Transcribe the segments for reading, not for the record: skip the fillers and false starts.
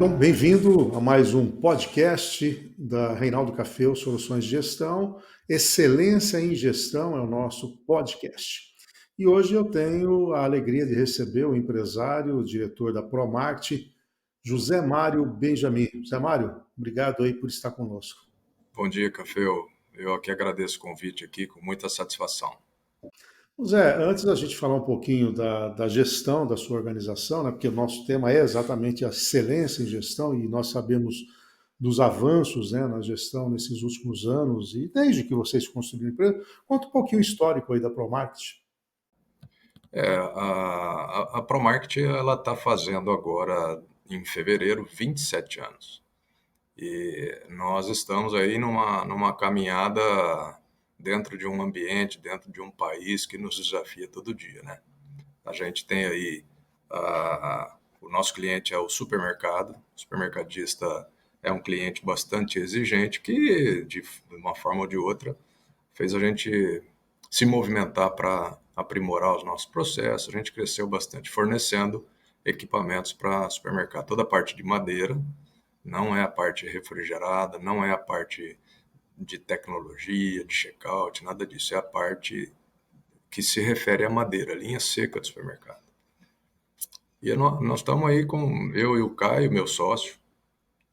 Bom, bem-vindo a mais um podcast da Reinaldo Café, Soluções de Gestão. Excelência em Gestão é o nosso podcast. E hoje eu tenho a alegria de receber o empresário, o diretor da Promarket, José Mário Benjamin. José Mário, obrigado aí por estar conosco. Bom dia, Cafeu. Eu aqui agradeço o convite aqui com muita satisfação. José, antes da gente falar um pouquinho da gestão da sua organização, né, porque o nosso tema é exatamente a excelência em gestão e nós sabemos dos avanços, né, na gestão nesses últimos anos e desde que vocês construíram a empresa, conta um pouquinho o histórico aí da Promarket. A Promarket ela está fazendo agora, em fevereiro, 27 anos. E nós estamos aí numa caminhada dentro de um ambiente, dentro de um país que nos desafia todo dia, né? A gente tem aí, o nosso cliente é o supermercado, o supermercadista é um cliente bastante exigente que, de uma forma ou de outra, fez a gente se movimentar para aprimorar os nossos processos. A gente cresceu bastante fornecendo equipamentos para supermercado. Toda a parte de madeira, não é a parte refrigerada, não é a parte de tecnologia, de checkout, nada disso. É a parte que se refere à madeira, a linha seca do supermercado. E nós estamos aí com eu e o Caio, meu sócio,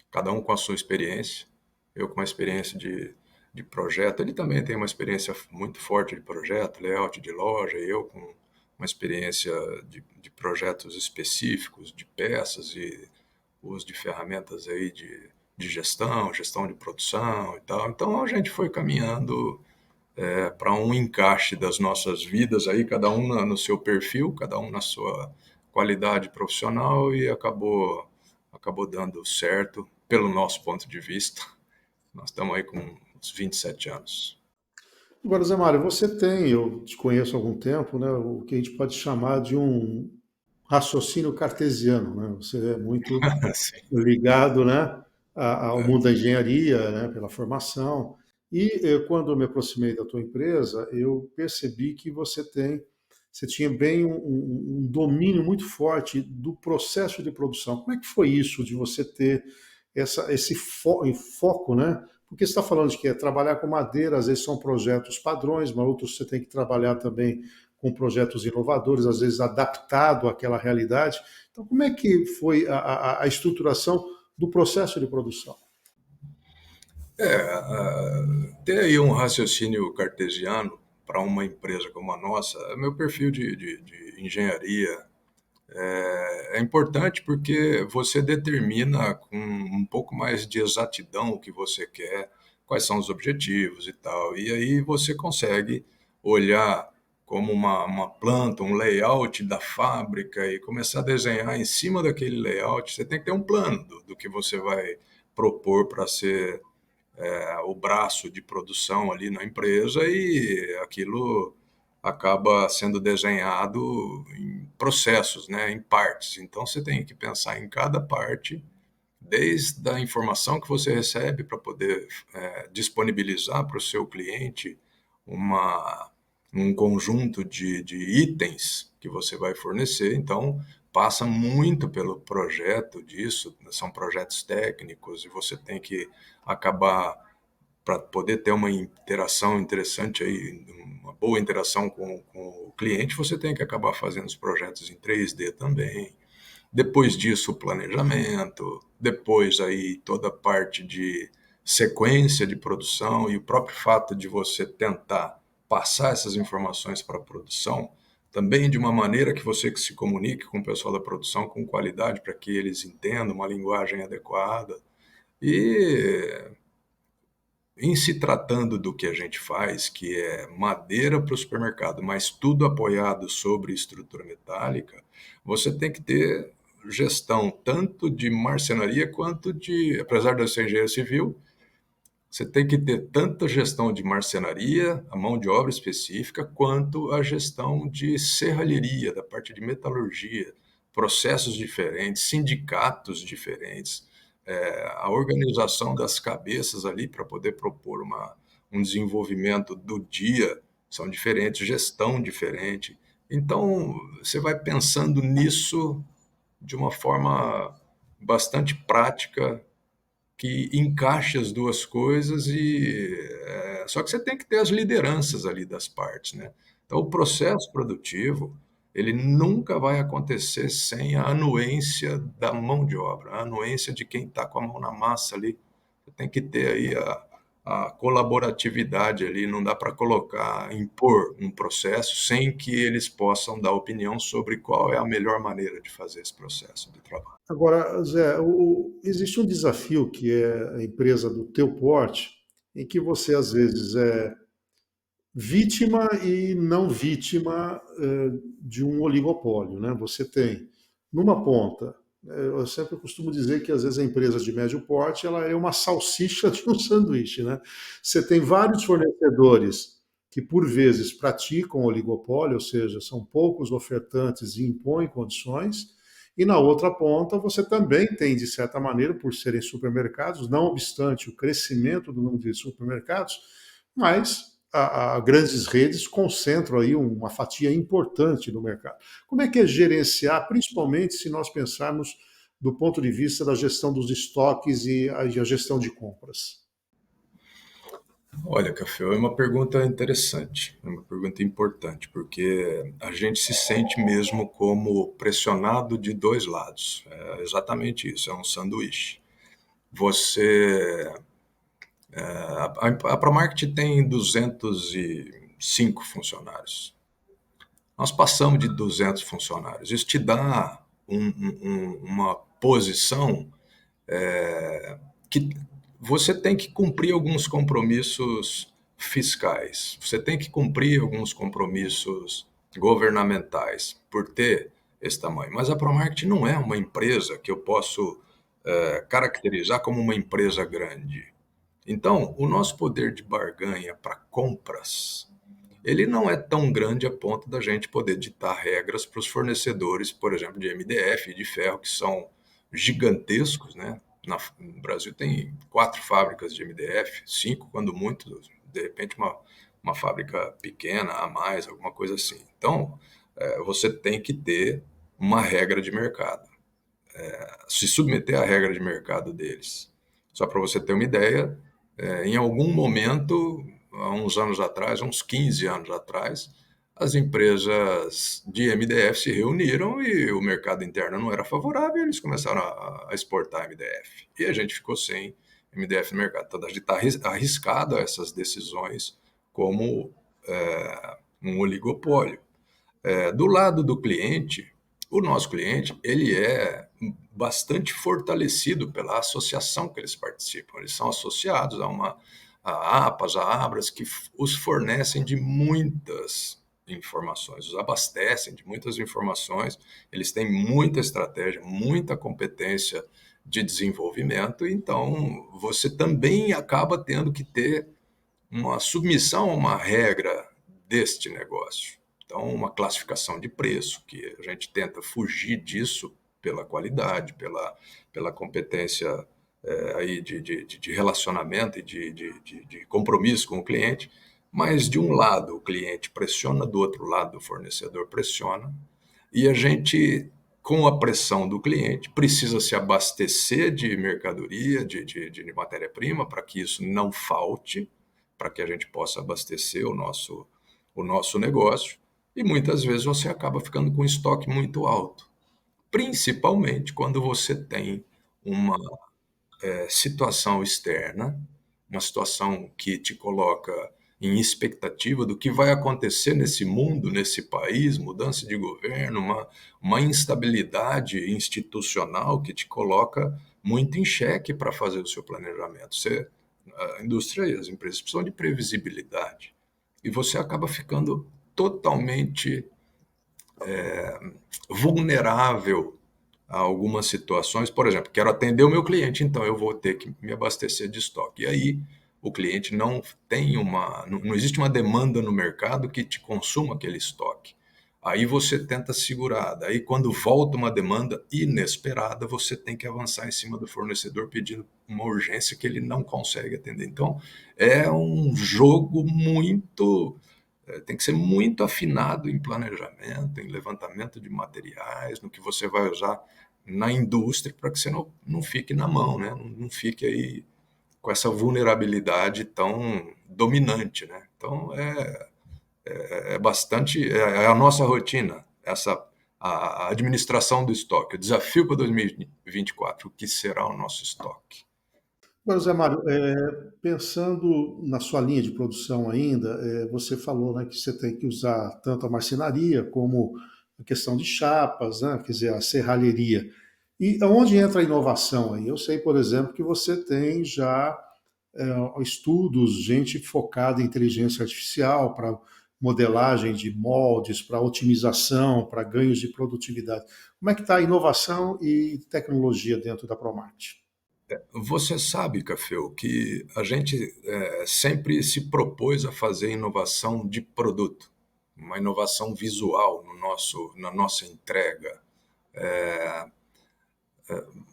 cada um com a sua experiência. Eu com uma experiência de projeto, ele também tem uma experiência muito forte de projeto, layout de loja, eu com uma experiência de projetos específicos, de peças e uso de ferramentas aí de gestão de produção e tal. Então a gente foi caminhando para um encaixe das nossas vidas aí, cada um no seu perfil, cada um na sua qualidade profissional e acabou dando certo pelo nosso ponto de vista. Nós estamos aí com uns 27 anos. Agora, Zé Mário, você tem, eu te conheço há algum tempo, né, o que a gente pode chamar de um raciocínio cartesiano, né? Você é muito Sim. ligado, né, ao mundo da engenharia, né, pela formação. E quando eu me aproximei da tua empresa, eu percebi que você tinha bem um domínio muito forte do processo de produção. Como é que foi isso de você ter esse foco, né? Porque você está falando de que é trabalhar com madeira, às vezes são projetos padrões, mas outros você tem que trabalhar também com projetos inovadores, às vezes adaptado àquela realidade. Então, como é que foi a estruturação do processo de produção? Ter aí um raciocínio cartesiano para uma empresa como a nossa, meu perfil de engenharia é importante porque você determina com um pouco mais de exatidão o que você quer, quais são os objetivos e tal. E aí você consegue olhar como uma planta, um layout da fábrica e começar a desenhar em cima daquele layout. Você tem que ter um plano do que você vai propor para ser o braço de produção ali na empresa e aquilo acaba sendo desenhado em processos, né, em partes. Então você tem que pensar em cada parte, desde a informação que você recebe para poder disponibilizar para o seu cliente uma, um conjunto de itens que você vai fornecer. Então passa muito pelo projeto disso, são projetos técnicos e você tem que acabar para poder ter uma interação interessante aí, uma boa interação com o cliente, você tem que acabar fazendo os projetos em 3D também. Depois disso, o planejamento, depois aí toda a parte de sequência de produção e o próprio fato de você tentar passar essas informações para a produção, também de uma maneira que você se comunique com o pessoal da produção com qualidade para que eles entendam uma linguagem adequada. E em se tratando do que a gente faz, que é madeira para o supermercado, mas tudo apoiado sobre estrutura metálica, você tem que ter gestão tanto de marcenaria quanto de, apesar de eu ser engenheiro civil, você tem que ter tanto a gestão de marcenaria, a mão de obra específica, quanto a gestão de serralheria, da parte de metalurgia, processos diferentes, sindicatos diferentes, a organização das cabeças ali para poder propor um desenvolvimento do dia são diferentes, gestão diferente. Então, você vai pensando nisso de uma forma bastante prática que encaixe as duas coisas só que você tem que ter as lideranças ali das partes, né? Então, o processo produtivo, ele nunca vai acontecer sem a anuência da mão de obra, a anuência de quem está com a mão na massa ali. Você tem que ter aí a colaboratividade ali, não dá para colocar, impor um processo sem que eles possam dar opinião sobre qual é a melhor maneira de fazer esse processo de trabalho. Agora, Zé, existe um desafio que é a empresa do teu porte, em que você às vezes é vítima e não vítima de um oligopólio, né? Você tem, numa ponta, eu sempre costumo dizer que às vezes a empresa de médio porte ela é uma salsicha de um sanduíche, né? Você tem vários fornecedores que por vezes praticam oligopólio, ou seja, são poucos ofertantes e impõem condições, e na outra ponta você também tem, de certa maneira, por serem supermercados, não obstante o crescimento do número de supermercados, mas grandes redes concentram aí uma fatia importante no mercado. Como é que é gerenciar, principalmente se nós pensarmos do ponto de vista da gestão dos estoques e a gestão de compras? Olha, Café, é uma pergunta interessante, é uma pergunta importante, porque a gente se sente mesmo como pressionado de dois lados. É exatamente isso, é um sanduíche. Você, a Promarket tem 205 funcionários. Nós passamos de 200 funcionários. Isso te dá uma posição que você tem que cumprir alguns compromissos fiscais, você tem que cumprir alguns compromissos governamentais por ter esse tamanho. Mas a Promarket não é uma empresa que eu posso caracterizar como uma empresa grande. Então, o nosso poder de barganha para compras, ele não é tão grande a ponto da gente poder ditar regras para os fornecedores, por exemplo, de MDF e de ferro, que são gigantescos, né? No Brasil tem 4 fábricas de MDF, 5 quando muito, de repente uma fábrica pequena a mais, alguma coisa assim. Então, você tem que ter uma regra de mercado, se submeter à regra de mercado deles. Só para você ter uma ideia, em algum momento, há uns anos atrás, uns 15 anos atrás, as empresas de MDF se reuniram e o mercado interno não era favorável, e eles começaram a exportar MDF. E a gente ficou sem MDF no mercado. Então, a gente está arriscado a essas decisões como um oligopólio. Do lado do cliente, o nosso cliente, ele é bastante fortalecido pela associação que eles participam. Eles são associados a APAS, a Abras, que os fornecem de muitas informações, os abastecem de muitas informações, eles têm muita estratégia, muita competência de desenvolvimento, então você também acaba tendo que ter uma submissão a uma regra deste negócio. Então, uma classificação de preço, que a gente tenta fugir disso pela qualidade, pela competência aí de relacionamento e de compromisso com o cliente, mas de um lado o cliente pressiona, do outro lado o fornecedor pressiona, e a gente, com a pressão do cliente, precisa se abastecer de mercadoria, de matéria-prima, para que isso não falte, para que a gente possa abastecer o nosso negócio, e muitas vezes você acaba ficando com um estoque muito alto, principalmente quando você tem uma situação externa, uma situação que te coloca em expectativa do que vai acontecer nesse mundo, nesse país, mudança de governo, uma instabilidade institucional que te coloca muito em xeque para fazer o seu planejamento. A indústria e as empresas precisam de previsibilidade. E você acaba ficando totalmente vulnerável a algumas situações. Por exemplo, quero atender o meu cliente, então eu vou ter que me abastecer de estoque. E aí o cliente não tem não existe uma demanda no mercado que te consuma aquele estoque. Aí você tenta segurar. Daí, quando volta uma demanda inesperada, você tem que avançar em cima do fornecedor pedindo uma urgência que ele não consegue atender. Então, é um jogo muito tem que ser muito afinado em planejamento, em levantamento de materiais, no que você vai usar na indústria para que você não fique na mão, né? Não fique aí com essa vulnerabilidade tão dominante, né? Então é bastante é a nossa rotina, a administração do estoque, o desafio para 2024, o que será o nosso estoque? Agora, Zé Mário, pensando na sua linha de produção ainda, você falou, né, que você tem que usar tanto a marcenaria como a questão de chapas, né, quer dizer, a serralheria. E aonde entra a inovação aí? Eu sei, por exemplo, que você tem já estudos, gente focada em inteligência artificial para modelagem de moldes, para otimização, para ganhos de produtividade. Como é que está a inovação e tecnologia dentro da Promart? Você sabe, Cafeu, que a gente sempre se propôs a fazer inovação de produto, uma inovação visual na nossa entrega.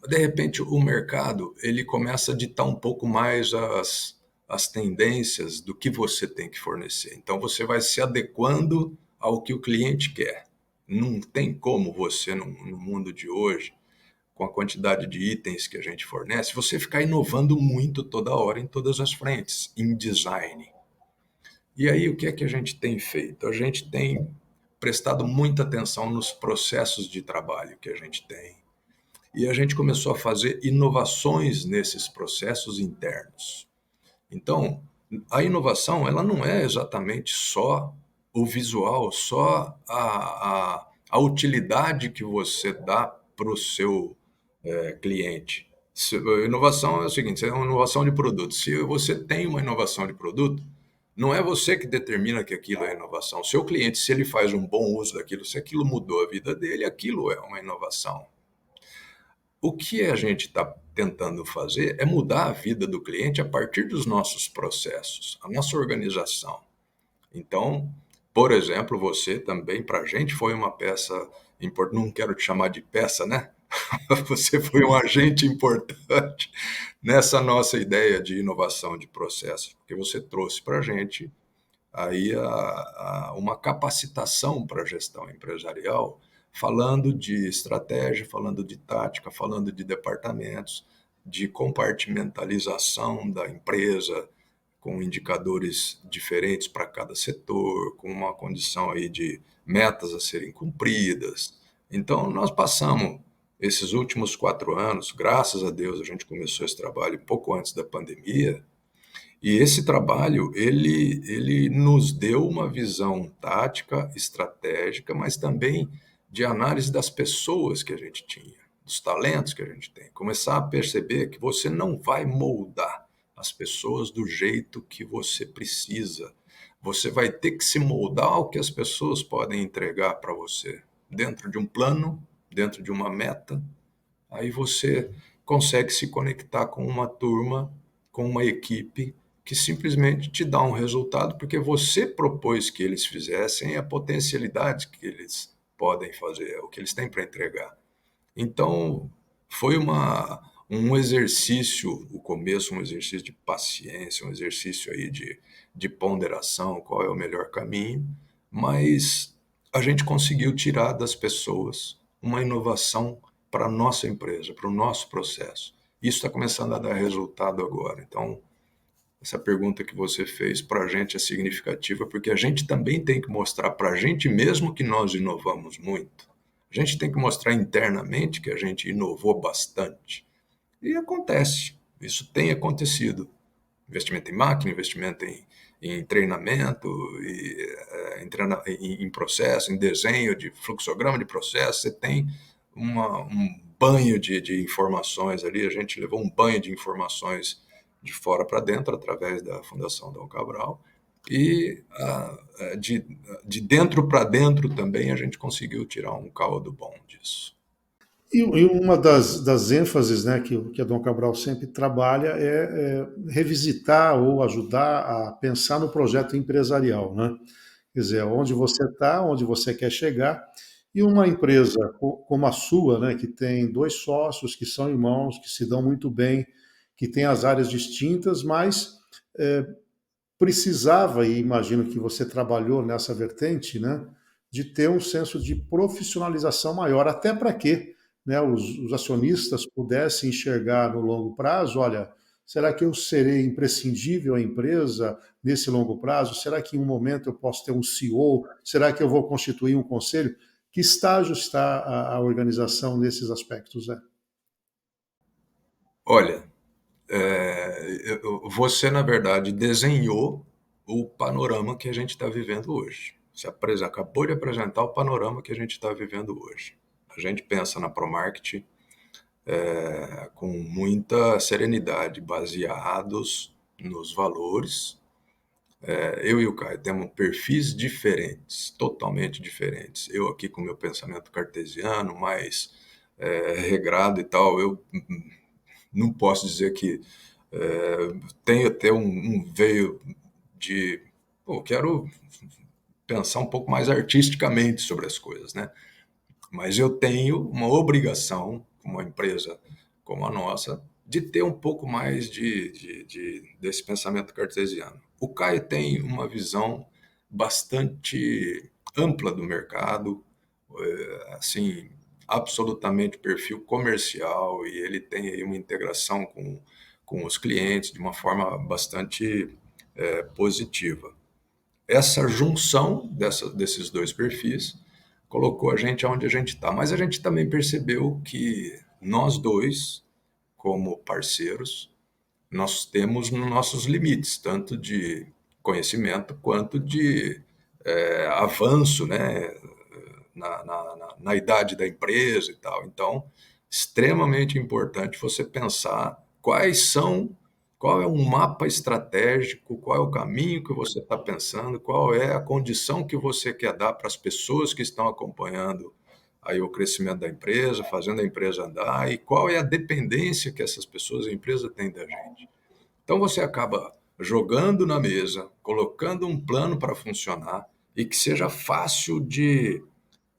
De repente, o mercado ele começa a ditar um pouco mais as tendências do que você tem que fornecer. Então, você vai se adequando ao que o cliente quer. Não tem como você, no mundo de hoje, com a quantidade de itens que a gente fornece, você ficar inovando muito toda hora em todas as frentes, em design. E aí, o que é que a gente tem feito? A gente tem prestado muita atenção nos processos de trabalho que a gente tem. E a gente começou a fazer inovações nesses processos internos. Então, a inovação, ela não é exatamente só o visual, só a utilidade que você dá para o seu cliente. Inovação é o seguinte, é uma inovação de produto. Se você tem uma inovação de produto, não é você que determina que aquilo é inovação. O seu cliente, se ele faz um bom uso daquilo, se aquilo mudou a vida dele, aquilo é uma inovação. O que a gente está tentando fazer é mudar a vida do cliente a partir dos nossos processos, a nossa organização. Então, por exemplo, você também, para a gente, foi uma peça importante. Não quero te chamar de peça, né? Você foi um agente importante nessa nossa ideia de inovação de processos, porque você trouxe para a gente aí uma capacitação para a gestão empresarial, falando de estratégia, falando de tática, falando de departamentos, de compartimentalização da empresa, com indicadores diferentes para cada setor, com uma condição aí de metas a serem cumpridas. Então, nós passamos esses últimos 4 anos, graças a Deus, a gente começou esse trabalho pouco antes da pandemia, e esse trabalho, ele nos deu uma visão tática, estratégica, mas também de análise das pessoas que a gente tinha, dos talentos que a gente tem. Começar a perceber que você não vai moldar as pessoas do jeito que você precisa. Você vai ter que se moldar ao que as pessoas podem entregar para você, dentro de um plano, dentro de uma meta. Aí você consegue se conectar com uma turma, com uma equipe que simplesmente te dá um resultado porque você propôs que eles fizessem a potencialidade que eles podem fazer, o que eles têm para entregar. Então, foi um exercício, o começo, um exercício de paciência, um exercício aí de ponderação, qual é o melhor caminho, mas a gente conseguiu tirar das pessoas uma inovação para a nossa empresa, para o nosso processo. Isso está começando a dar resultado agora. Então, essa pergunta que você fez para a gente é significativa, porque a gente também tem que mostrar para a gente mesmo que nós inovamos muito. A gente tem que mostrar internamente que a gente inovou bastante. E acontece, isso tem acontecido. Investimento em máquina, investimento em treinamento, em processo, em desenho de fluxograma de processo, você tem um banho de informações ali, a gente levou um banho de informações de fora para dentro, através da Fundação Dom Cabral, e de dentro para dentro também a gente conseguiu tirar um caldo bom disso. E uma das ênfases, né, que a Dom Cabral sempre trabalha é revisitar ou ajudar a pensar no projeto empresarial, né? Quer dizer, onde você está, onde você quer chegar. E uma empresa como a sua, né, que tem dois sócios que são irmãos, que se dão muito bem, que tem as áreas distintas, mas precisava, e imagino que você trabalhou nessa vertente, né, de ter um senso de profissionalização maior. Até para quê? né, os acionistas pudessem enxergar no longo prazo, olha, será que eu serei imprescindível à empresa nesse longo prazo? Será que em um momento eu posso ter um CEO? Será que eu vou constituir um conselho? Que estágio está a organização nesses aspectos, né? Olha, você, na verdade, desenhou o panorama que a gente está vivendo hoje. Você acabou de apresentar o panorama que a gente está vivendo hoje. A gente pensa na Promarket com muita serenidade, baseados nos valores. Eu e o Caio temos perfis diferentes, totalmente diferentes. Eu aqui com meu pensamento cartesiano, mais regrado e tal, eu não posso dizer que tenho até um veio de, pô, quero pensar um pouco mais artisticamente sobre as coisas, né? Mas eu tenho uma obrigação, como uma empresa como a nossa, de ter um pouco mais desse pensamento cartesiano. O Caio tem uma visão bastante ampla do mercado, assim, absolutamente perfil comercial, e ele tem aí uma integração com os clientes de uma forma bastante positiva. Essa junção desses dois perfis colocou a gente onde a gente está. Mas a gente também percebeu que nós dois, como parceiros, nós temos nossos limites, tanto de conhecimento quanto de avanço, né, na idade da empresa e tal. Então, extremamente importante você pensar qual é o mapa estratégico, qual é o caminho que você está pensando, qual é a condição que você quer dar para as pessoas que estão acompanhando aí o crescimento da empresa, fazendo a empresa andar, e qual é a dependência que essas pessoas, a empresa tem da gente. Então você acaba jogando na mesa, colocando um plano para funcionar e que seja fácil de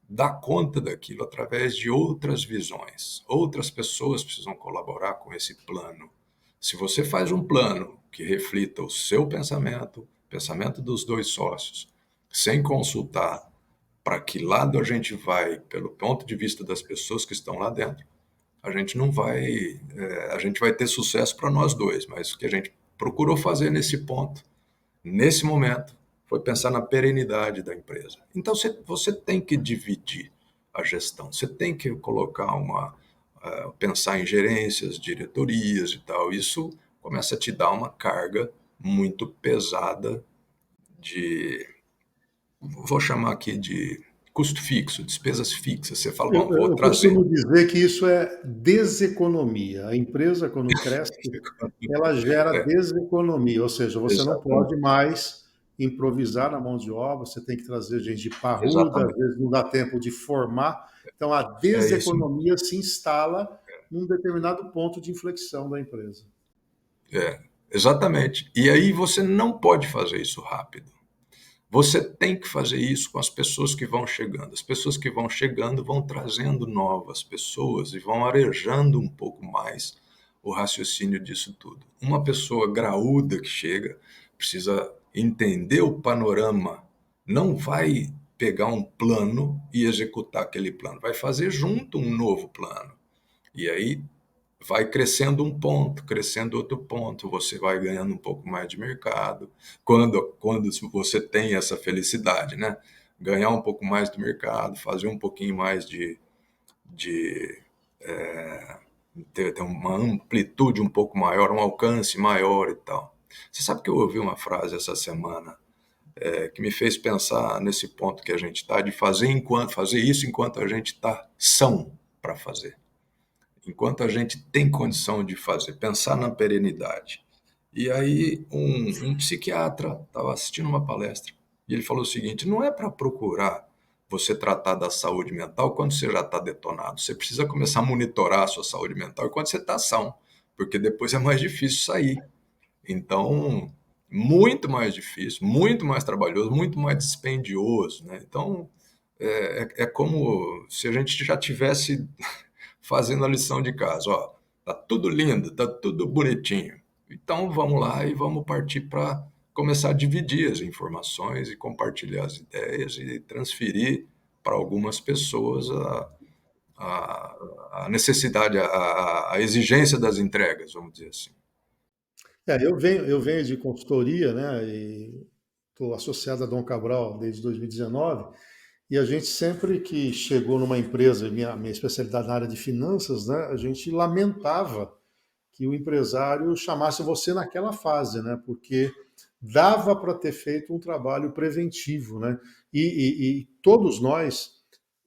dar conta daquilo através de outras visões. Outras pessoas precisam colaborar com esse plano. Se você faz um plano que reflita o seu pensamento, o pensamento dos dois sócios, sem consultar para que lado a gente vai, pelo ponto de vista das pessoas que estão lá dentro, a gente não vai, a gente vai ter sucesso para nós dois, mas o que a gente procurou fazer nesse ponto, nesse momento, foi pensar na perenidade da empresa. Então você tem que dividir a gestão, você tem que colocar pensar em gerências, diretorias e tal. Isso começa a te dar uma carga muito pesada de, vou chamar aqui de custo fixo, despesas fixas. Você fala, bom, vou Eu trazer. costumo dizer que isso é deseconomia. A empresa, quando cresce, ela gera É, deseconomia, ou seja, você não exatamente, pode mais improvisar na mão de obra, você tem que trazer gente de parruda, às exatamente. vezes não dá tempo de formar. Então, a É isso. deseconomia se instala num determinado ponto de inflexão da empresa. É, exatamente. E aí você não pode fazer isso rápido. Você tem que fazer isso com as pessoas que vão chegando. As pessoas que vão chegando vão trazendo novas pessoas e vão arejando um pouco mais o raciocínio disso tudo. Uma pessoa graúda que chega precisa entender o panorama, não vai pegar um plano e executar aquele plano, vai fazer junto um novo plano. E aí vai crescendo um ponto, crescendo outro ponto, você vai ganhando um pouco mais de mercado. Quando você tem essa felicidade, né? Ganhar um pouco mais do mercado, fazer um pouquinho mais de ter uma amplitude um pouco maior, um alcance maior e tal. Você sabe que eu ouvi uma frase essa semana que me fez pensar nesse ponto que a gente está, de fazer isso enquanto a gente está são para fazer, enquanto a gente tem condição de fazer, pensar na perenidade. E aí um psiquiatra estava assistindo uma palestra e ele falou o seguinte: não é para procurar você tratar da saúde mental quando você já está detonado. Você precisa começar a monitorar a sua saúde mental quando você está são, porque depois é mais difícil sair. Então, muito mais difícil, muito mais trabalhoso, muito mais dispendioso, né? Então, é como se a gente já tivesse fazendo a lição de casa. Ó, tá tudo lindo, tá tudo bonitinho. Então vamos lá e vamos partir para começar a dividir as informações e compartilhar as ideias e transferir para algumas pessoas a necessidade, a exigência das entregas, vamos dizer assim. Eu venho de consultoria, né? E estou associado a Dom Cabral desde 2019. E a gente sempre que chegou numa empresa, minha especialidade na área de finanças, né? A gente lamentava que o empresário chamasse você naquela fase, né? Porque dava para ter feito um trabalho preventivo, né? E todos nós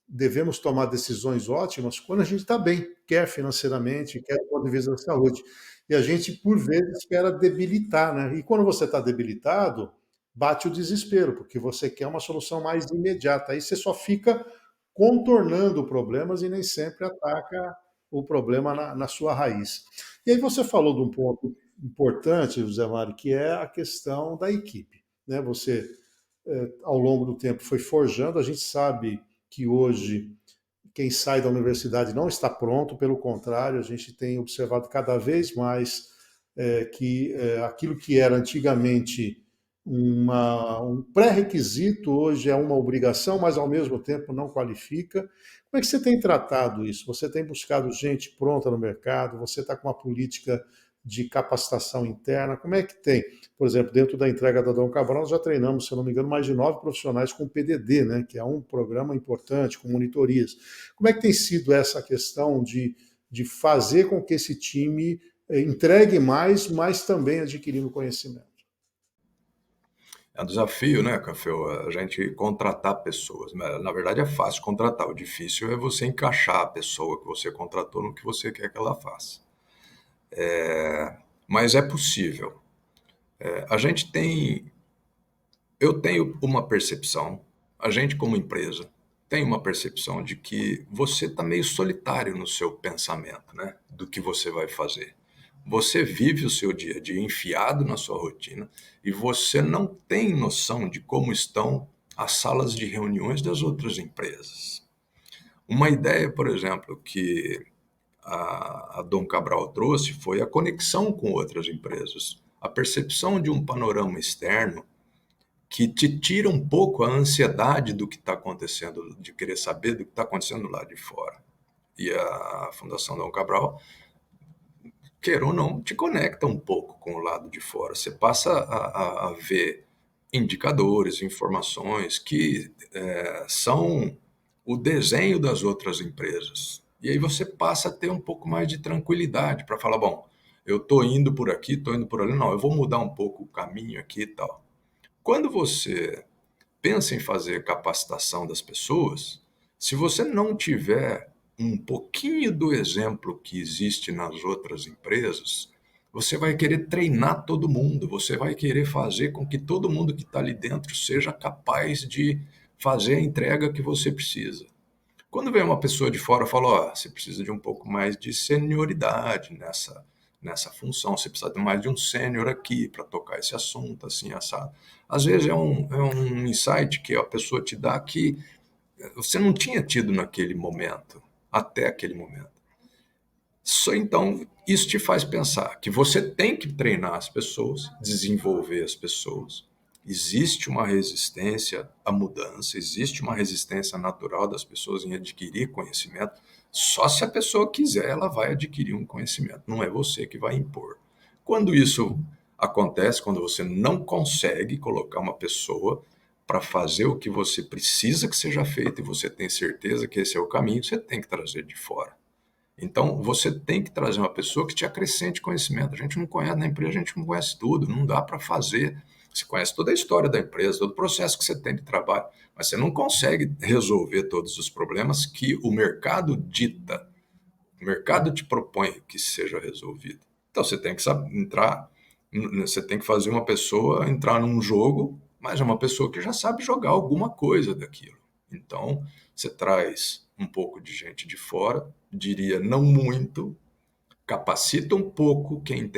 devemos tomar decisões ótimas quando a gente está bem, quer financeiramente, quer do ponto de vista da saúde. E a gente, por vezes, espera debilitar, né? E quando você está debilitado, bate o desespero, porque você quer uma solução mais imediata. Aí você só fica contornando problemas e nem sempre ataca o problema na sua raiz. E aí você falou de um ponto importante, José Mário, que é a questão da equipe. Né? Você, ao longo do tempo, foi forjando, a gente sabe que hoje quem sai da universidade não está pronto, pelo contrário, a gente tem observado cada vez mais que aquilo que era antigamente um pré-requisito, hoje é uma obrigação, mas ao mesmo tempo não qualifica. Como é que você tem tratado isso? Você tem buscado gente pronta no mercado? Você está com uma política de capacitação interna? Como é que tem? Por exemplo, dentro da entrega da Dom Cabral, nós já treinamos, se eu não me engano, mais de 9 profissionais com PDD, né, que é um programa importante, com monitorias. Como é que tem sido essa questão de fazer com que esse time entregue mais, mas também adquirindo conhecimento? É um desafio, né, Café? A gente contratar pessoas. Na verdade, é fácil contratar. O difícil é você encaixar a pessoa que você contratou no que você quer que ela faça. Mas é possível. A gente tem. Eu tenho uma percepção, a gente, como empresa, tem uma percepção de que você está meio solitário no seu pensamento, né? Do que você vai fazer. Você vive o seu dia a dia enfiado na sua rotina e você não tem noção de como estão as salas de reuniões das outras empresas. Uma ideia, por exemplo, que a Dom Cabral trouxe foi a conexão com outras empresas, a percepção de um panorama externo que te tira um pouco a ansiedade do que está acontecendo, de querer saber do que está acontecendo lá de fora. E a Fundação Dom Cabral, queira ou não, te conecta um pouco com o lado de fora. Você passa a ver indicadores, informações que são o desenho das outras empresas. E aí você passa a ter um pouco mais de tranquilidade para falar, bom, eu estou indo por aqui, estou indo por ali, não, eu vou mudar um pouco o caminho aqui e tal. Quando você pensa em fazer capacitação das pessoas, se você não tiver um pouquinho do exemplo que existe nas outras empresas, você vai querer treinar todo mundo, você vai querer fazer com que todo mundo que está ali dentro seja capaz de fazer a entrega que você precisa. Quando vem uma pessoa de fora e fala, ó, você precisa de um pouco mais de senioridade nessa função, você precisa de mais de um sênior aqui para tocar esse assunto, assim, assado. Às vezes é um insight que a pessoa te dá que você não tinha tido naquele momento, até aquele momento. Só então, isso te faz pensar que você tem que treinar as pessoas, desenvolver as pessoas. Existe uma resistência à mudança, existe uma resistência natural das pessoas em adquirir conhecimento. Só se a pessoa quiser, ela vai adquirir um conhecimento, não é você que vai impor. Quando isso acontece, quando você não consegue colocar uma pessoa para fazer o que você precisa que seja feito e você tem certeza que esse é o caminho, você tem que trazer de fora. Então, você tem que trazer uma pessoa que te acrescente conhecimento. A gente não conhece na empresa, a gente não conhece tudo, não dá para fazer. Você conhece toda a história da empresa, todo o processo que você tem de trabalho, mas você não consegue resolver todos os problemas que o mercado dita, o mercado te propõe que seja resolvido. Então, você tem que saber entrar, você tem que fazer uma pessoa entrar num jogo, mas é uma pessoa que já sabe jogar alguma coisa daquilo. Então, você traz um pouco de gente de fora, diria não muito, capacita um pouco quem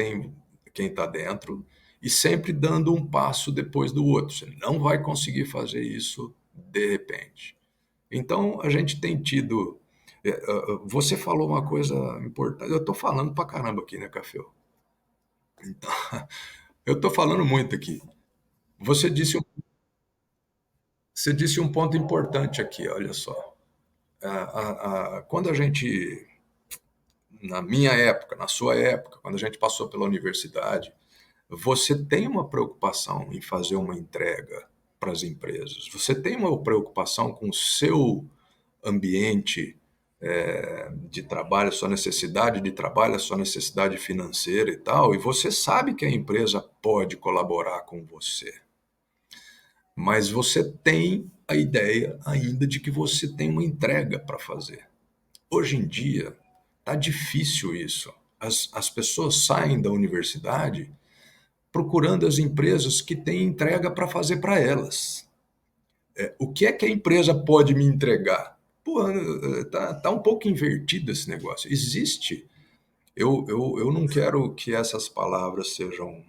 está dentro e sempre dando um passo depois do outro. Você não vai conseguir fazer isso de repente. Então a gente tem tido. Você falou uma coisa importante. Eu estou falando pra caramba aqui, né, Café? Então, eu estou falando muito aqui. Você disse, você disse um ponto importante aqui, olha só. Quando a gente, na minha época, na sua época, quando a gente passou pela universidade, você tem uma preocupação em fazer uma entrega para as empresas. Você tem uma preocupação com o seu ambiente de trabalho, a sua necessidade de trabalho, a sua necessidade financeira e tal, e você sabe que a empresa pode colaborar com você, mas você tem a ideia ainda de que você tem uma entrega para fazer. Hoje em dia, tá difícil isso. As pessoas saem da universidade procurando as empresas que têm entrega para fazer para elas. O que é que a empresa pode me entregar? Pô, tá um pouco invertido esse negócio. Existe. Eu não quero que essas palavras sejam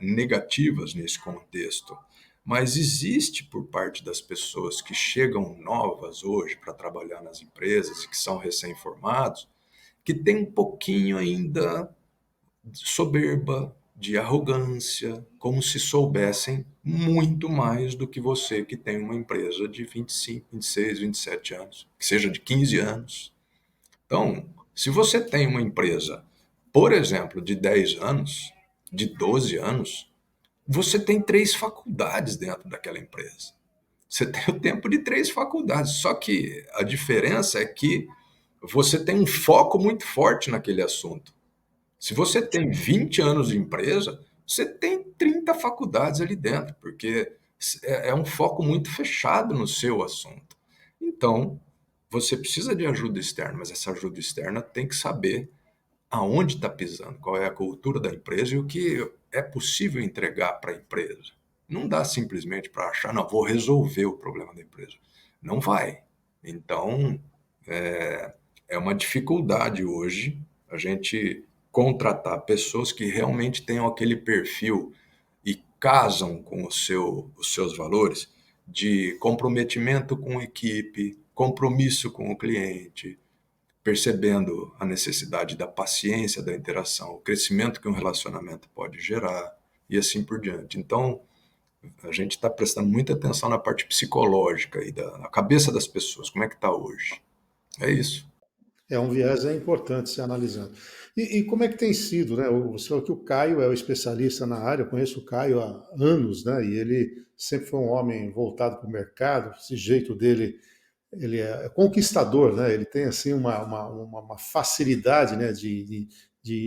negativas nesse contexto, mas existe por parte das pessoas que chegam novas hoje para trabalhar nas empresas e que são recém-formados, que tem um pouquinho ainda de soberba, de arrogância, como se soubessem muito mais do que você que tem uma empresa de 25, 26, 27 anos, que seja de 15 anos. Então, se você tem uma empresa, por exemplo, de 10 anos, de 12 anos, você tem 3 faculdades dentro daquela empresa. Você tem o tempo de 3 faculdades. Só que a diferença é que você tem um foco muito forte naquele assunto. Se você tem 20 anos de empresa, você tem 30 faculdades ali dentro, porque é um foco muito fechado no seu assunto. Então, você precisa de ajuda externa, mas essa ajuda externa tem que saber aonde está pisando, qual é a cultura da empresa e o que é possível entregar para a empresa. Não dá simplesmente para achar, não, vou resolver o problema da empresa. Não vai. Então, é uma dificuldade hoje a gente contratar pessoas que realmente tenham aquele perfil e casam com os seus valores de comprometimento com a equipe, compromisso com o cliente, percebendo a necessidade da paciência, da interação, o crescimento que um relacionamento pode gerar e assim por diante. Então, a gente está prestando muita atenção na parte psicológica e na cabeça das pessoas, como é que está hoje. É isso. É um viés importante se analisando. E como é que tem sido, né? Você falou que o Caio é o especialista na área, eu conheço o Caio há anos, né? E ele sempre foi um homem voltado para o mercado, esse jeito dele, ele é conquistador, né? Ele tem assim uma facilidade, né, de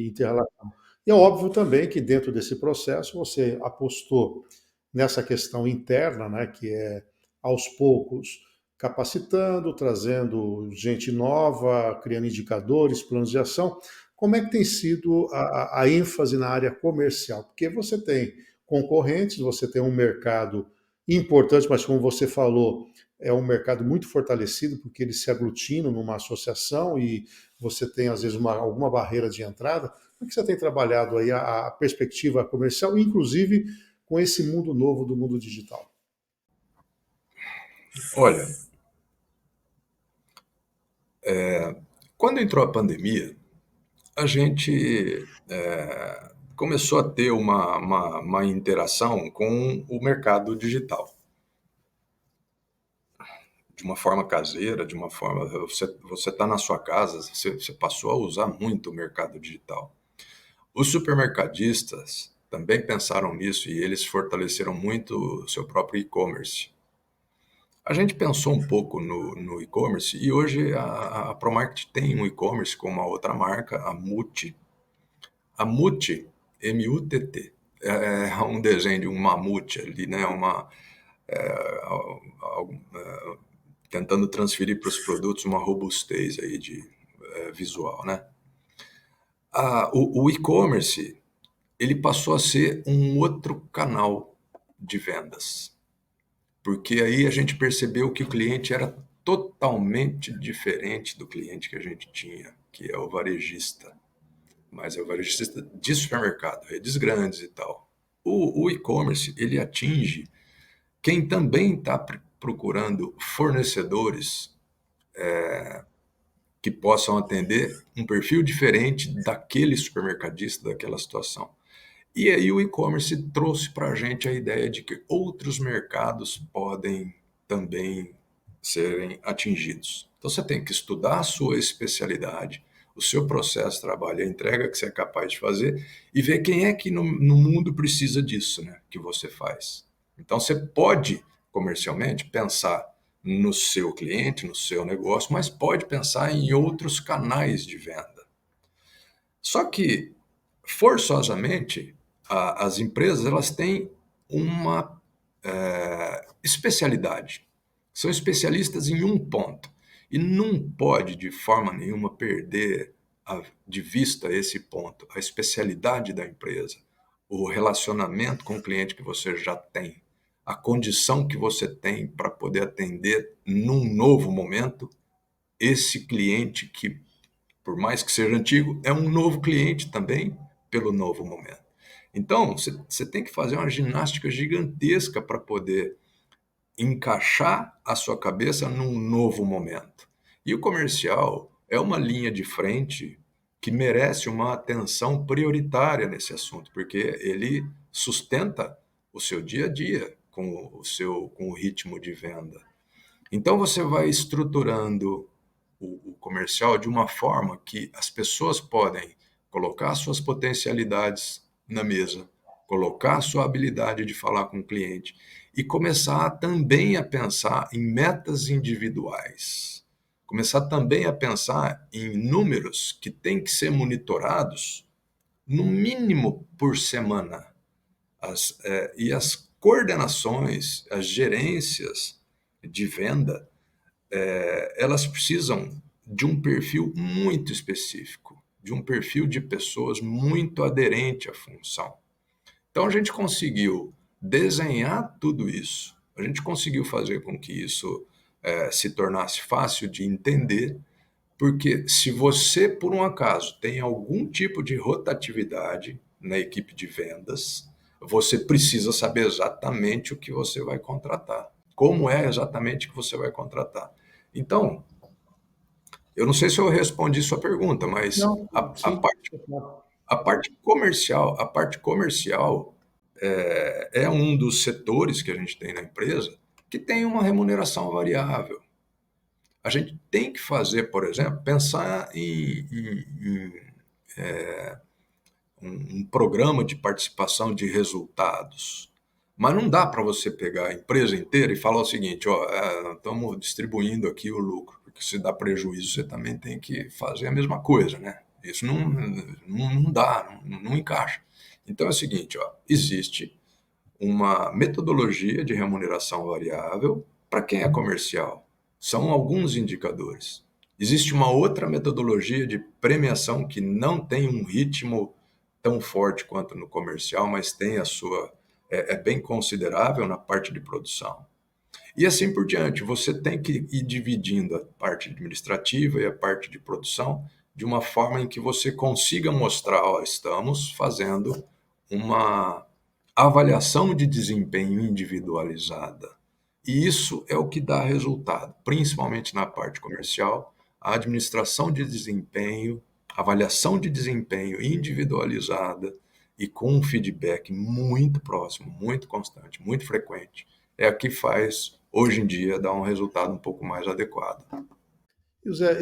interrelação. E é óbvio também que dentro desse processo você apostou nessa questão interna, né, que é aos poucos capacitando, trazendo gente nova, criando indicadores, planos de ação. Como é que tem sido a ênfase na área comercial? Porque você tem concorrentes, você tem um mercado importante, mas como você falou, é um mercado muito fortalecido, porque eles se aglutinam numa associação e você tem, às vezes, alguma barreira de entrada. Como é que você tem trabalhado aí a perspectiva comercial, inclusive com esse mundo novo do mundo digital? Olha, quando entrou a pandemia, a gente começou a ter uma interação com o mercado digital, de uma forma caseira, de uma forma. Você está na sua casa, você passou a usar muito o mercado digital. Os supermercadistas também pensaram nisso e eles fortaleceram muito o seu próprio e-commerce. A gente pensou um pouco no e-commerce e hoje a ProMarket tem um e-commerce com uma outra marca, a Mutti. A Mutti, M-U-T-T, é um desenho de um mamute ali, né? Tentando transferir para os produtos uma robustez aí de visual, né? O e-commerce ele passou a ser um outro canal de vendas, porque aí a gente percebeu que o cliente era totalmente diferente do cliente que a gente tinha, que é o varejista, mas é o varejista de supermercado, redes grandes e tal. O e-commerce ele atinge quem também está procurando fornecedores que possam atender um perfil diferente daquele supermercadista, daquela situação. E aí o e-commerce trouxe para a gente a ideia de que outros mercados podem também serem atingidos. Então você tem que estudar a sua especialidade, o seu processo de trabalho, a entrega que você é capaz de fazer e ver quem é que no mundo precisa disso, né, que você faz. Então você pode comercialmente pensar no seu cliente, no seu negócio, mas pode pensar em outros canais de venda. Só que, forçosamente, as empresas elas têm uma especialidade. São especialistas em um ponto. E não pode, de forma nenhuma, perder de vista esse ponto, a especialidade da empresa, o relacionamento com o cliente que você já tem, a condição que você tem para poder atender num novo momento esse cliente que, por mais que seja antigo, é um novo cliente também pelo novo momento. Então, você tem que fazer uma ginástica gigantesca para poder encaixar a sua cabeça num novo momento. E o comercial é uma linha de frente que merece uma atenção prioritária nesse assunto, porque ele sustenta o seu dia a dia com o ritmo de venda. Então você vai estruturando o comercial de uma forma que as pessoas podem colocar suas potencialidades na mesa, colocar a sua habilidade de falar com o cliente e começar também a pensar em metas individuais. Começar também a pensar em números que têm que ser monitorados no mínimo por semana. E as coordenações, as gerências de venda, elas precisam de um perfil muito específico, de um perfil de pessoas muito aderente à função. Então a gente conseguiu desenhar tudo isso, a gente conseguiu fazer com que isso se tornasse fácil de entender, porque se você, por um acaso, tem algum tipo de rotatividade na equipe de vendas, você precisa saber exatamente o que você vai contratar. Como é exatamente que você vai contratar. Então, eu não sei se eu respondi sua pergunta, mas Não, sim. a parte comercial é um dos setores que a gente tem na empresa que tem uma remuneração variável. A gente tem que fazer, por exemplo, pensar em um programa de participação de resultados. Mas não dá para você pegar a empresa inteira e falar o seguinte, ó, estamos distribuindo aqui o lucro, porque se dá prejuízo, você também tem que fazer a mesma coisa, né? Isso não dá, não encaixa. Então é o seguinte, ó, existe uma metodologia de remuneração variável para quem é comercial. São alguns indicadores. Existe uma outra metodologia de premiação que não tem um ritmo tão forte quanto no comercial, mas tem a sua é bem considerável na parte de produção. E assim por diante, você tem que ir dividindo a parte administrativa e a parte de produção de uma forma em que você consiga mostrar, ó, estamos fazendo uma avaliação de desempenho individualizada. E isso é o que dá resultado, principalmente na parte comercial, a administração de desempenho, avaliação de desempenho individualizada e com um feedback muito próximo, muito constante, muito frequente, é a que faz, hoje em dia, dar um resultado um pouco mais adequado. E, Zé,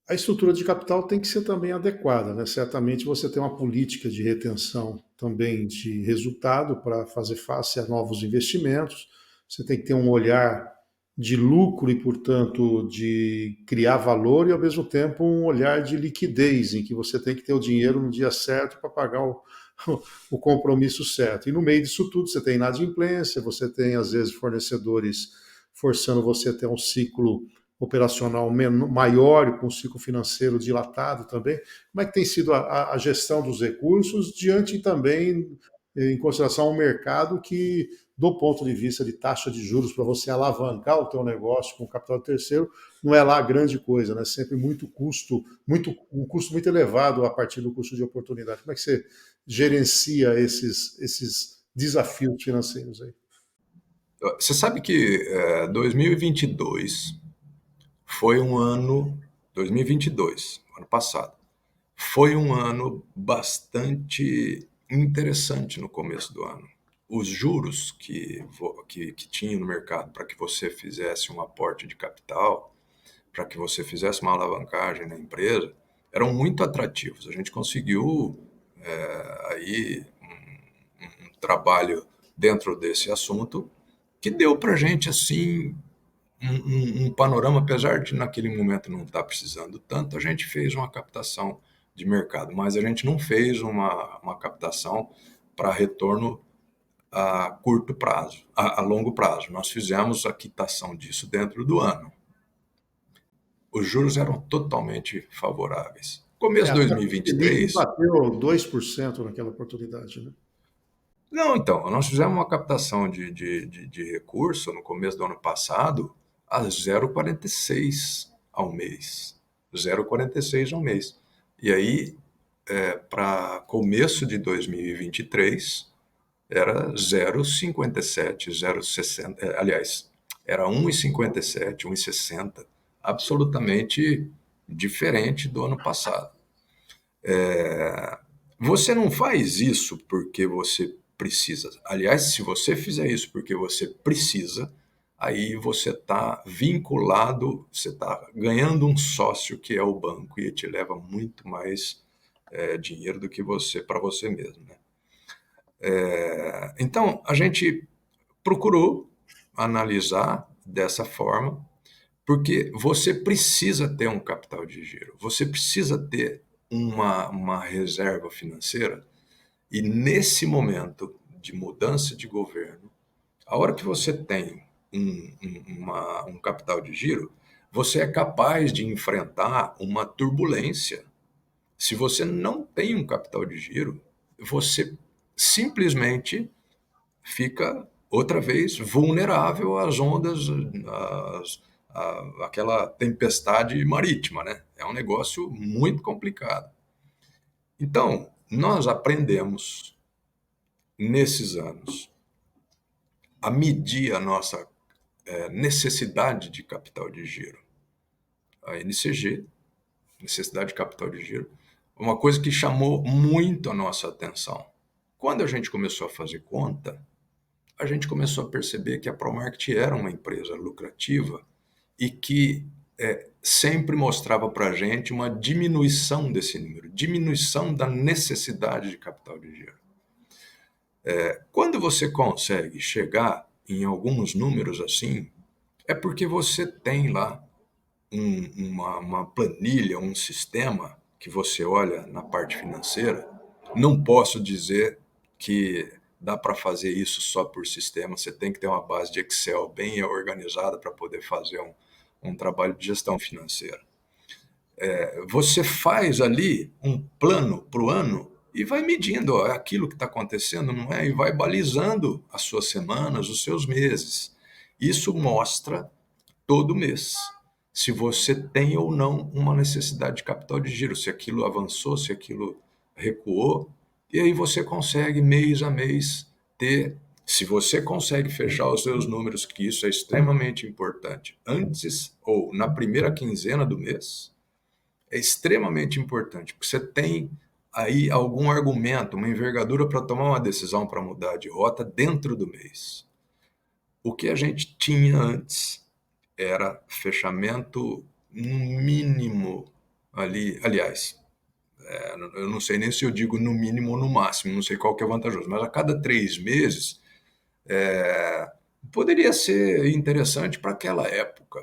a estrutura de capital tem que ser também adequada, né? Certamente você tem uma política de retenção também de resultado para fazer face a novos investimentos. Você tem que ter um olhar de lucro e, portanto, de criar valor e, ao mesmo tempo, um olhar de liquidez, em que você tem que ter o dinheiro no dia certo para pagar o compromisso certo. E no meio disso tudo, você tem inadimplência, você tem, às vezes, fornecedores forçando você a ter um ciclo operacional maior e com um ciclo financeiro dilatado também. Como é que tem sido a gestão dos recursos diante também, em consideração ao mercado que, do ponto de vista de taxa de juros para você alavancar o teu negócio com capital terceiro, não é lá grande coisa, né? Sempre muito custo, um custo muito elevado a partir do custo de oportunidade. Como é que você gerencia esses desafios financeiros aí? Você sabe que 2022 foi um ano, 2022, ano passado, foi um ano bastante interessante no começo do ano. os juros que tinha no mercado para que você fizesse um aporte de capital, para que você fizesse uma alavancagem na empresa, eram muito atrativos. A gente conseguiu aí um trabalho dentro desse assunto que deu para a gente assim um panorama, apesar de naquele momento não estar precisando tanto, a gente fez uma captação de mercado, mas a gente não fez uma captação para retorno a curto prazo, a longo prazo. Nós fizemos a quitação disso dentro do ano. Os juros eram totalmente favoráveis. Começo A de taxa Selic 2023. bateu 2% naquela oportunidade, né? Não, então, nós fizemos uma captação de recurso no começo do ano passado a 0,46 ao mês. 0,46 ao mês. E aí, para começo de 2023, era 0,57, 0,60, aliás, era 1,57, 1,60, absolutamente diferente do ano passado. Você não faz isso porque você precisa. Aliás, se você fizer isso porque você precisa, aí você está vinculado, você está ganhando um sócio que é o banco e te leva muito mais dinheiro do que você para você mesmo, né? Então, a gente procurou analisar dessa forma, porque você precisa ter um capital de giro, você precisa ter uma reserva financeira, e nesse momento de mudança de governo, a hora que você tem um capital de giro, você é capaz de enfrentar uma turbulência. Se você não tem um capital de giro, você simplesmente fica outra vez vulnerável às ondas, aquela tempestade marítima, né? É um negócio muito complicado. Então, nós aprendemos nesses anos a medir a nossa necessidade de capital de giro. A NCG, necessidade de capital de giro, uma coisa que chamou muito a nossa atenção. Quando a gente começou a fazer conta, a gente começou a perceber que a ProMarket era uma empresa lucrativa e que sempre mostrava para a gente uma diminuição desse número, diminuição da necessidade de capital de giro. Quando você consegue chegar em alguns números assim, é porque você tem lá uma planilha, um sistema que você olha na parte financeira. Não posso dizer que dá para fazer isso só por sistema, você tem que ter uma base de Excel bem organizada para poder fazer um trabalho de gestão financeira. Você faz ali um plano para o ano e vai medindo aquilo que está acontecendo, não é? E vai balizando as suas semanas, os seus meses. Isso mostra todo mês se você tem ou não uma necessidade de capital de giro, se aquilo avançou, se aquilo recuou, e aí você consegue mês a mês ter. Se você consegue fechar os seus números, que isso é extremamente importante, antes ou na primeira quinzena do mês, é extremamente importante, porque você tem aí algum argumento, uma envergadura para tomar uma decisão para mudar de rota dentro do mês. O que a gente tinha antes era fechamento no mínimo ali, aliás, eu não sei nem se eu digo no mínimo ou no máximo, não sei qual que é vantajoso, mas a cada 3 meses poderia ser interessante para aquela época,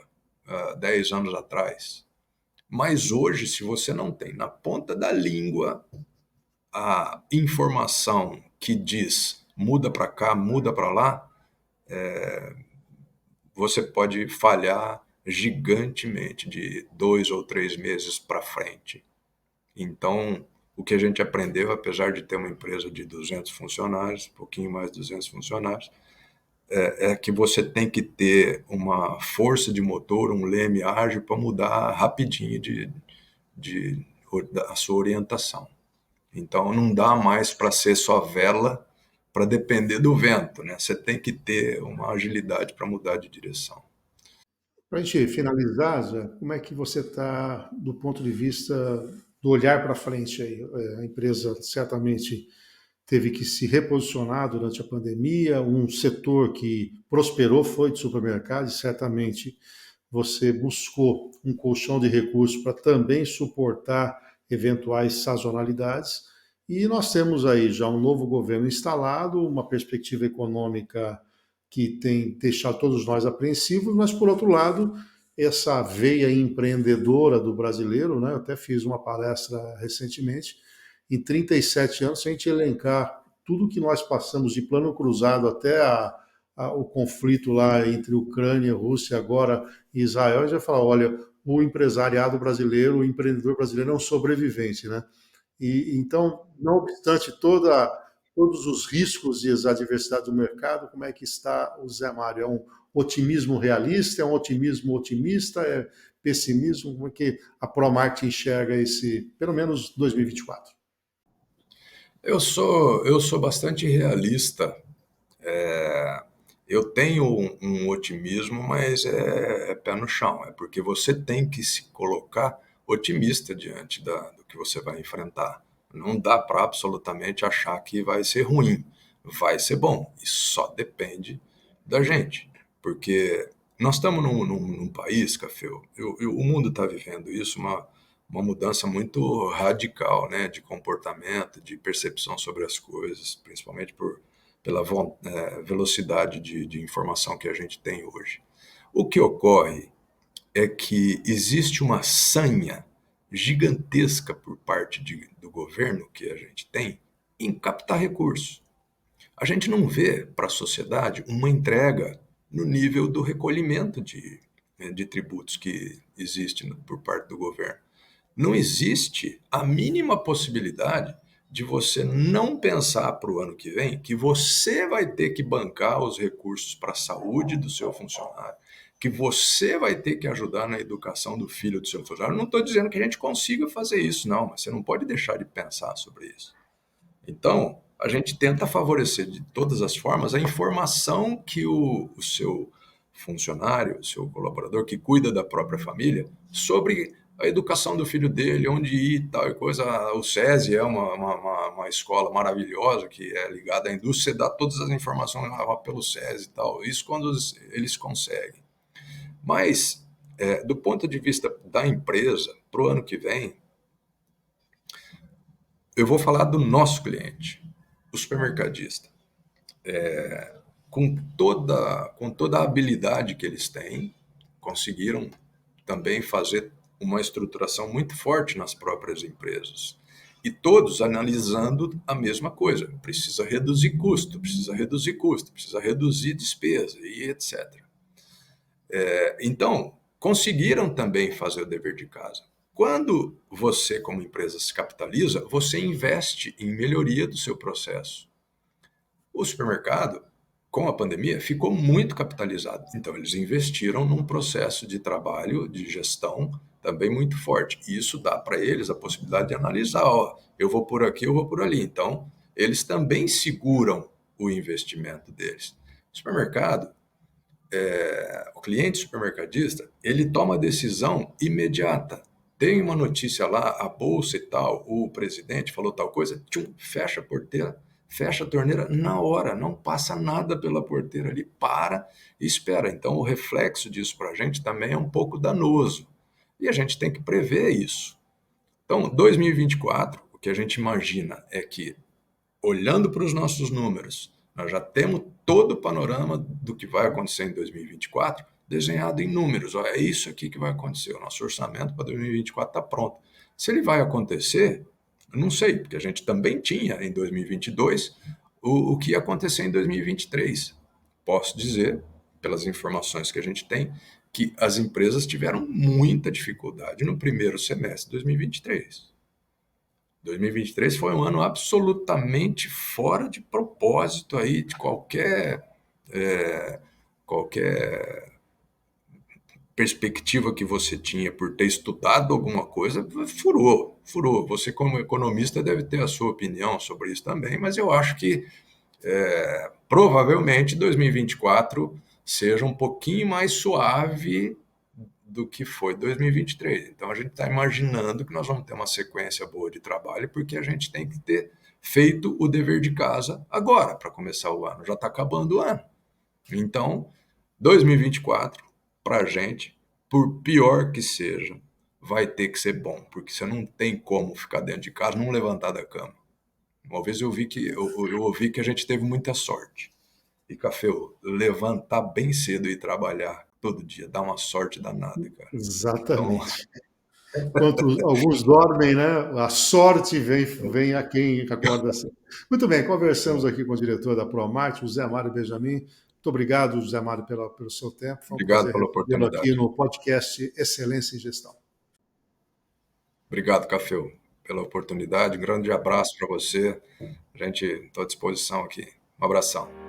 10 anos atrás. Mas hoje, se você não tem na ponta da língua a informação que diz muda para cá, muda para lá, você pode falhar gigantemente de 2 ou 3 meses para frente. Então, o que a gente aprendeu, apesar de ter uma empresa de 200 funcionários, um pouquinho mais de 200 funcionários, é que você tem que ter uma força de motor, um leme ágil para mudar rapidinho a sua orientação. Então, não dá mais para ser só vela para depender do vento, né? Você tem que ter uma agilidade para mudar de direção. Para a gente finalizar, Zé, como é que você está do ponto de vista do olhar para frente aí? A empresa certamente teve que se reposicionar durante a pandemia. Um setor que prosperou foi de supermercados, e certamente você buscou um colchão de recursos para também suportar eventuais sazonalidades. E nós temos aí já um novo governo instalado, uma perspectiva econômica que tem deixado todos nós apreensivos, mas, por outro lado, essa veia empreendedora do brasileiro, né? Eu até fiz uma palestra recentemente. Em 37 anos, se a gente elencar tudo que nós passamos de plano cruzado até o conflito lá entre Ucrânia, Rússia, agora e Israel, a gente vai falar, olha, o empresariado brasileiro, o empreendedor brasileiro é um sobrevivente, né? E então, não obstante todos os riscos e as adversidades do mercado, como é que está o Zé Mário? É um otimismo realista? É um otimismo otimista? É pessimismo? Como é que a Promart enxerga esse, pelo menos 2024? Eu sou bastante realista. Eu tenho um otimismo, mas é pé no chão. É porque você tem que se colocar otimista diante do que você vai enfrentar. Não dá para absolutamente achar que vai ser ruim. Vai ser bom. E só depende da gente. Porque nós estamos num país, Café, o mundo está vivendo isso, uma mudança muito radical, né, de comportamento, de percepção sobre as coisas, principalmente pela velocidade de informação que a gente tem hoje. O que ocorre é que existe uma sanha gigantesca por parte do governo que a gente tem em captar recursos. A gente não vê para a sociedade uma entrega no nível do recolhimento de tributos que existe por parte do governo. Não existe a mínima possibilidade de você não pensar para o ano que vem que você vai ter que bancar os recursos para a saúde do seu funcionário, que você vai ter que ajudar na educação do filho do seu funcionário. Não estou dizendo que a gente consiga fazer isso, não, mas você não pode deixar de pensar sobre isso. Então, a gente tenta favorecer de todas as formas a informação que o seu funcionário, o seu colaborador que cuida da própria família, sobre a educação do filho dele, onde ir e tal e coisa. O SESI é uma escola maravilhosa que é ligada à indústria, você dá todas as informações lá pelo SESI e tal. Isso quando eles conseguem. Mas, do ponto de vista da empresa, para o ano que vem, eu vou falar do nosso cliente, o supermercadista. Com toda a habilidade que eles têm, conseguiram também fazer uma estruturação muito forte nas próprias empresas. E todos analisando a mesma coisa. Precisa reduzir custo, precisa reduzir custo, precisa reduzir despesa e etc. Então, conseguiram também fazer o dever de casa. Quando você, como empresa, se capitaliza, você investe em melhoria do seu processo. O supermercado, com a pandemia, ficou muito capitalizado. Então, eles investiram num processo de trabalho, de gestão, também muito forte. E isso dá para eles a possibilidade de analisar, ó, eu vou por aqui, eu vou por ali. Então, eles também seguram o investimento deles. O supermercado, o cliente supermercadista, ele toma a decisão imediata. Tem uma notícia lá, a bolsa e tal, o presidente falou tal coisa, tchum, fecha a porteira, fecha a torneira na hora, não passa nada pela porteira ali, para e espera. Então, o reflexo disso para a gente também é um pouco danoso. E a gente tem que prever isso. Então, 2024, o que a gente imagina é que, olhando para os nossos números, nós já temos todo o panorama do que vai acontecer em 2024 desenhado em números. Olha, é isso aqui que vai acontecer. O nosso orçamento para 2024 está pronto. Se ele vai acontecer, eu não sei, porque a gente também tinha em 2022 o que ia acontecer em 2023. Posso dizer, pelas informações que a gente tem, que as empresas tiveram muita dificuldade no primeiro semestre de 2023. 2023 foi um ano absolutamente fora de propósito aí de qualquer perspectiva que você tinha por ter estudado alguma coisa, furou, furou. Você, como economista, deve ter a sua opinião sobre isso também, mas eu acho que provavelmente 2024 seja um pouquinho mais suave do que foi 2023. Então a gente está imaginando que nós vamos ter uma sequência boa de trabalho, porque a gente tem que ter feito o dever de casa agora, para começar o ano. Já está acabando o ano. Então, 2024, para a gente, por pior que seja, vai ter que ser bom, porque você não tem como ficar dentro de casa, não levantar da cama. Uma vez eu ouvi que a gente teve muita sorte. E, Café, levantar bem cedo e trabalhar todo dia dá uma sorte danada, cara. Então, Exatamente. Enquanto alguns dormem, né? A sorte vem a quem acorda cedo. Muito bem, conversamos aqui com o diretor da ProMart, o José Mário Benjamin. Muito obrigado, José Mário, pelo seu tempo. Foi um obrigado prazer pela recebê-lo aqui oportunidade. no podcast Excelência em Gestão. Obrigado, Café, pela oportunidade. Um grande abraço para você. A gente está à disposição aqui. Um abração.